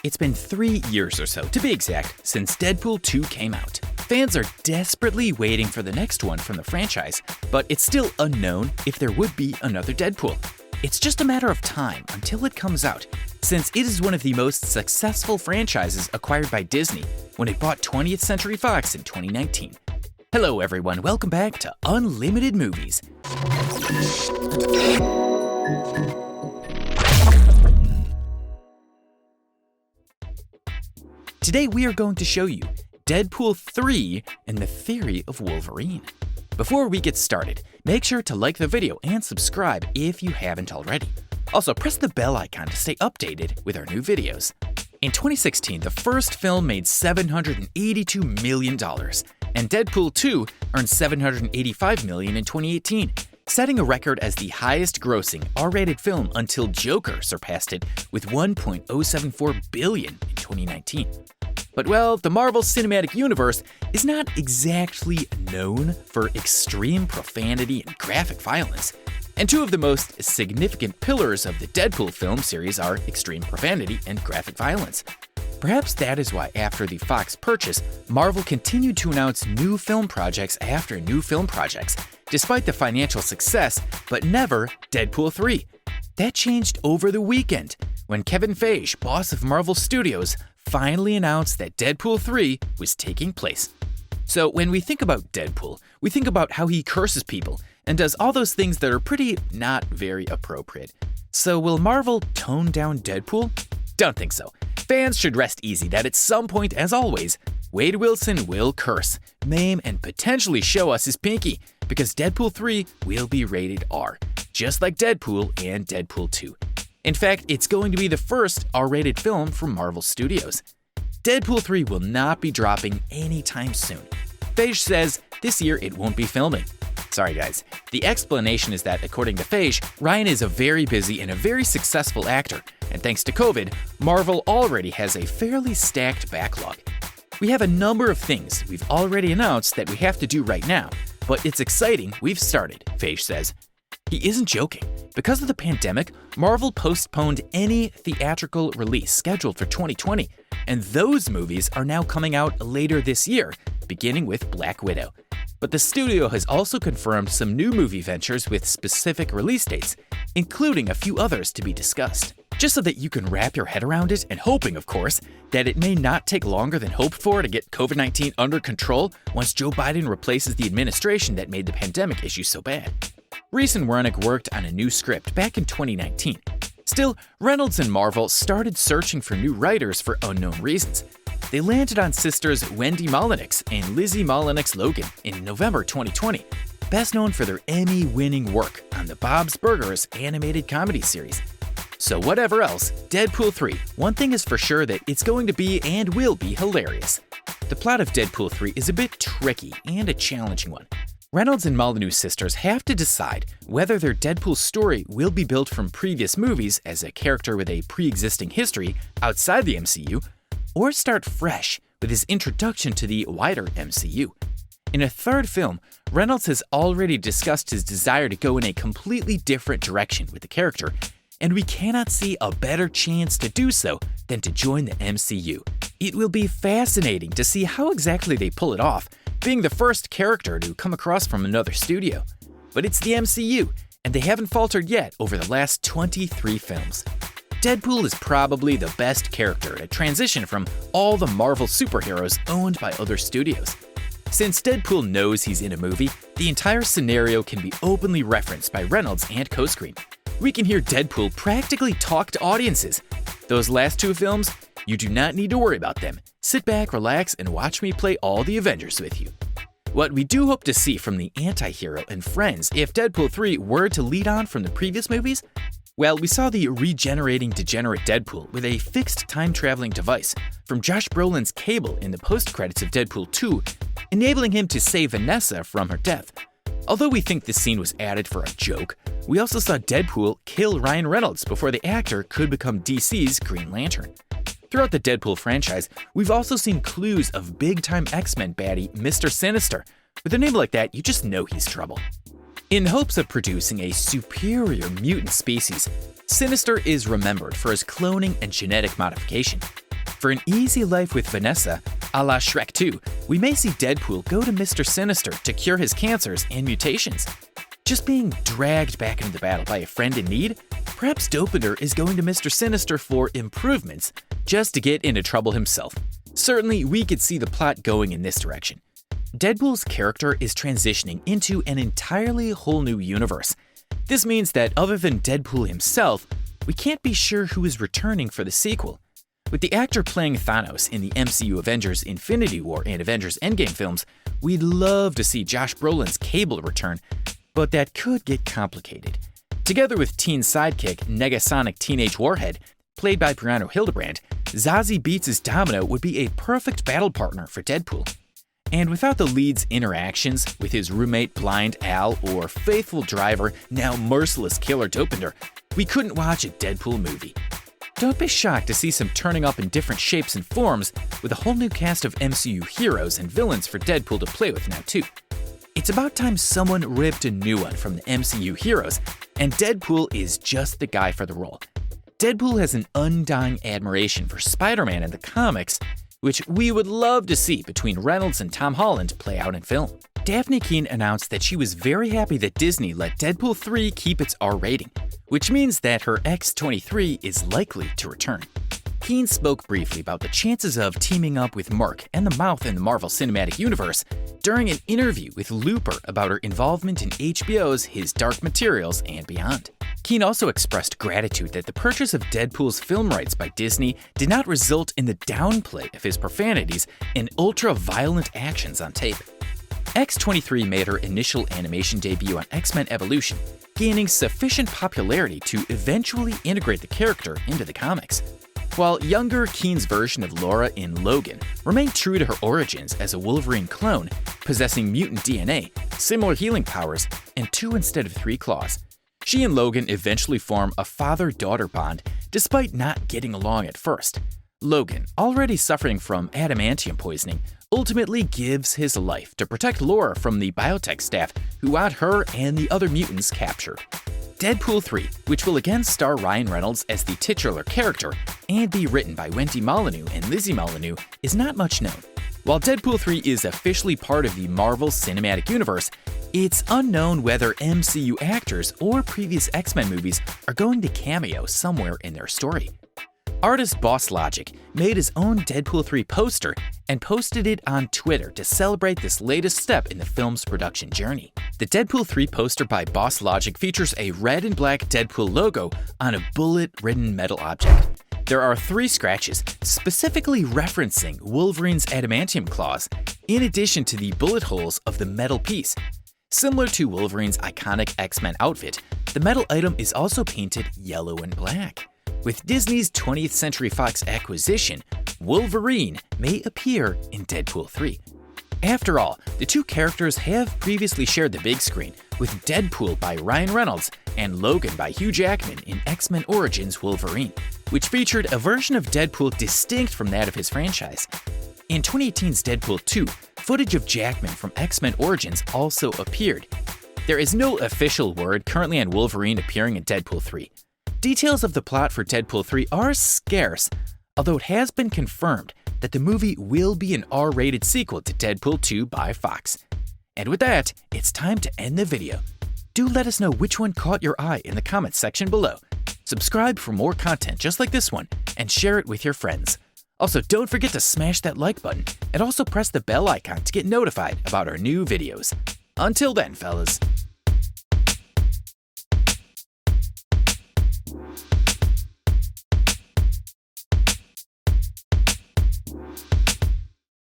It's been 3 years or so, to be exact, since Deadpool 2 came out. Fans are desperately waiting for the next one from the franchise, but it's still unknown if there would be another Deadpool. It's just a matter of time until it comes out, since it is one of the most successful franchises acquired by Disney when it bought 20th Century Fox in 2019. Hello everyone, welcome back to Unlimited Movies. Today we are going to show you Deadpool 3 and the theory of Wolverine. Before we get started, make sure to like the video and subscribe if you haven't already. Also, press the bell icon to stay updated with our new videos. In 2016, the first film made $782 million, and Deadpool 2 earned $785 million in 2018, setting a record as the highest-grossing R-rated film until Joker surpassed it with $1.074 billion in 2019. But well, the Marvel Cinematic Universe is not exactly known for extreme profanity and graphic violence, and two of the most significant pillars of the Deadpool film series are extreme profanity and graphic violence. Perhaps that is why after the Fox purchase, Marvel continued to announce new film projects after new film projects, despite the financial success, but never Deadpool 3. That changed over the weekend, when Kevin Feige, boss of Marvel Studios, finally announced that Deadpool 3 was taking place. So when we think about Deadpool, we think about how he curses people and does all those things that are pretty not very appropriate. So will Marvel tone down Deadpool? Don't think so. Fans should rest easy that at some point, as always, Wade Wilson will curse, maim, and potentially show us his pinky, because Deadpool 3 will be rated R, just like Deadpool and Deadpool 2. In fact, it's going to be the first R-rated film from Marvel Studios. Deadpool 3 will not be dropping anytime soon. Feige says this year it won't be filming. Sorry guys, the explanation is that according to Feige, Ryan is a very busy and a very successful actor, and thanks to COVID, Marvel already has a fairly stacked backlog. We have a number of things we've already announced that we have to do right now, but it's exciting we've started, Feige says. He isn't joking. Because of the pandemic, Marvel postponed any theatrical release scheduled for 2020, and those movies are now coming out later this year, beginning with Black Widow. But the studio has also confirmed some new movie ventures with specific release dates, including a few others to be discussed. Just so that you can wrap your head around it, and hoping, of course, that it may not take longer than hoped for to get COVID-19 under control once Joe Biden replaces the administration that made the pandemic issue so bad. Reese and Wernick worked on a new script back in 2019. Still, Reynolds and Marvel started searching for new writers for unknown reasons. They landed on sisters Wendy Molyneux and Lizzie Molyneux Logan in November 2020, best known for their Emmy-winning work on the Bob's Burgers animated comedy series. So whatever else, Deadpool 3, one thing is for sure that it's going to be and will be hilarious. The plot of Deadpool 3 is a bit tricky and a challenging one. Reynolds and Molyneux sisters have to decide whether their Deadpool story will be built from previous movies as a character with a pre-existing history outside the MCU, or start fresh with his introduction to the wider MCU. In a third film, Reynolds has already discussed his desire to go in a completely different direction with the character, and we cannot see a better chance to do so than to join the MCU. It will be fascinating to see how exactly they pull it off, being the first character to come across from another studio. But it's the MCU, and they haven't faltered yet over the last 23 films. Deadpool is probably the best character to transition from all the Marvel superheroes owned by other studios. Since Deadpool knows he's in a movie, the entire scenario can be openly referenced by Reynolds and co-screen. We can hear Deadpool practically talk to audiences. Those last two films, you do not need to worry about them. Sit back, relax, and watch me play all the Avengers with you. What we do hope to see from the antihero and friends if Deadpool 3 were to lead on from the previous movies, well, we saw the regenerating degenerate Deadpool with a fixed time-traveling device from Josh Brolin's Cable in the post-credits of Deadpool 2, enabling him to save Vanessa from her death. Although we think this scene was added for a joke, we also saw Deadpool kill Ryan Reynolds before the actor could become DC's Green Lantern. Throughout the Deadpool franchise, we've also seen clues of big-time X-Men baddie Mr. Sinister. With a name like that, you just know he's trouble. In hopes of producing a superior mutant species, Sinister is remembered for his cloning and genetic modification. For an easy life with Vanessa, a la Shrek 2, we may see Deadpool go to Mr. Sinister to cure his cancers and mutations. Just being dragged back into the battle by a friend in need? Perhaps Dopender is going to Mr. Sinister for improvements, just to get into trouble himself. Certainly, we could see the plot going in this direction. Deadpool's character is transitioning into an entirely whole new universe. This means that other than Deadpool himself, we can't be sure who is returning for the sequel. With the actor playing Thanos in the MCU Avengers Infinity War and Avengers Endgame films, we'd love to see Josh Brolin's Cable return, but that could get complicated. Together with teen sidekick Negasonic Teenage Warhead, played by Brianna Hildebrand, Zazie Beetz' Domino would be a perfect battle partner for Deadpool. And without the lead's interactions with his roommate Blind Al or faithful driver, now merciless killer Dopender, we couldn't watch a Deadpool movie. Don't be shocked to see some turning up in different shapes and forms, with a whole new cast of MCU heroes and villains for Deadpool to play with now too. It's about time someone ripped a new one from the MCU heroes, and Deadpool is just the guy for the role. Deadpool has an undying admiration for Spider-Man in the comics, which we would love to see between Reynolds and Tom Holland play out in film. Daphne Keane announced that she was very happy that Disney let Deadpool 3 keep its R rating, which means that her X-23 is likely to return. Keane spoke briefly about the chances of teaming up with Merc and the Mouth in the Marvel Cinematic Universe during an interview with Looper about her involvement in HBO's His Dark Materials and Beyond. Keane also expressed gratitude that the purchase of Deadpool's film rights by Disney did not result in the downplay of his profanities and ultra-violent actions on tape. X-23 made her initial animation debut on X-Men Evolution, gaining sufficient popularity to eventually integrate the character into the comics. While younger Keane's version of Laura in Logan remained true to her origins as a Wolverine clone, possessing mutant DNA, similar healing powers, and 2 instead of 3 claws. She and Logan eventually form a father-daughter bond, despite not getting along at first. Logan, already suffering from adamantium poisoning, ultimately gives his life to protect Laura from the biotech staff who want her and the other mutants captured. Deadpool 3, which will again star Ryan Reynolds as the titular character and be written by Wendy Molyneux and Lizzie Molyneux, is not much known. While Deadpool 3 is officially part of the Marvel Cinematic Universe, it's unknown whether MCU actors or previous X-Men movies are going to cameo somewhere in their story. Artist Boss Logic made his own Deadpool 3 poster and posted it on Twitter to celebrate this latest step in the film's production journey. The Deadpool 3 poster by Boss Logic features a red and black Deadpool logo on a bullet-ridden metal object. There are 3 scratches, specifically referencing Wolverine's adamantium claws, in addition to the bullet holes of the metal piece. Similar to Wolverine's iconic X-Men outfit, the metal item is also painted yellow and black. With Disney's 20th Century Fox acquisition, Wolverine may appear in Deadpool 3. After all, the 2 characters have previously shared the big screen, with Deadpool by Ryan Reynolds and Logan by Hugh Jackman in X-Men Origins Wolverine, which featured a version of Deadpool distinct from that of his franchise. In 2018's Deadpool 2, footage of Jackman from X-Men Origins also appeared. There is no official word currently on Wolverine appearing in Deadpool 3. Details of the plot for Deadpool 3 are scarce, although it has been confirmed that the movie will be an R-rated sequel to Deadpool 2 by Fox. And with that, it's time to end the video. Do let us know which one caught your eye in the comments section below. Subscribe for more content just like this one, and share it with your friends. Also, don't forget to smash that like button, and also press the bell icon to get notified about our new videos. Until then, fellas.